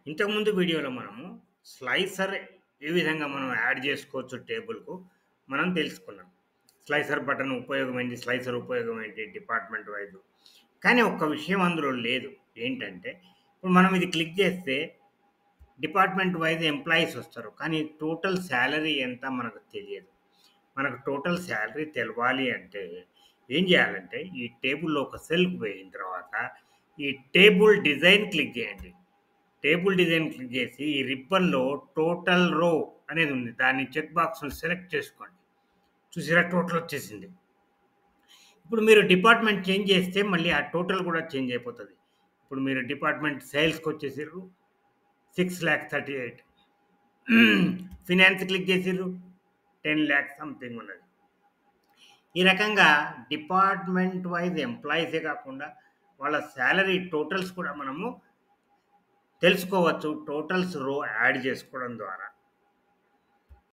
ఇంతకుముందు వీడియోలో మనము స్లైసర్ ఏ విధంగా మనం యాడ్ చేసుకోవచ్చు టేబుల్‌కు మనం తెలుసుకున్నాం. స్లైసర్ బటన్ ఉపయోగం ఏంటి? స్లైసర్ ఉపయోగం ఏంటి? Department wise. కానీ ఒక్క విషయం అందులో లేదు. ఏంటంటే ఇప్పుడు మనం ఇది క్లిక్ చేస్తే డిపార్ట్‌మెంట్ వైస్ ఎంప్లాయీస్ వస్తారు. కానీ టోటల్ సాలరీ ఎంత మనకు తెలియదు. మనకు టోటల్ సాలరీ తెలవాలి అంటే ఏం చేయాలంటే ఈ టేబుల్‌లో ఒక సెల్‌కి పోయిన తర్వాత ఈ టేబుల్ డిజైన్ క్లిక్ చేయండి. టేబుల్ డిజైన్ క్లిక్ చేసి ఈ రిబ్బన్‌లో టోటల్ రో అనేది ఉంది. దాన్ని చెక్ బాక్స్‌ని సెలెక్ట్ చేసుకోండి. చూసారా టోటల్ వచ్చేసింది. ఇప్పుడు మీరు డిపార్ట్‌మెంట్ చేంజ్ చేస్తే మళ్ళీ ఆ టోటల్ కూడా చేంజ్ అయిపోతది. ఇప్పుడు మీరు డిపార్ట్‌మెంట్ సేల్స్‌కొచ్చేసిర్రు 6,38,000 ఫినాన్స్ క్లిక్ చేసిర్రు 10,00,000 సంథింగ్ ఉన్నది. ఈ రకంగా డిపార్ట్‌మెంట్ వైస్ ఎంప్లాయీసే కాకుండా వాళ్ళ సాలరీ టోటల్స్ కూడా మనము తెలుసుకోవచ్చు. టోటల్స్ రో యాడ్ చేసుకోవడం ద్వారా.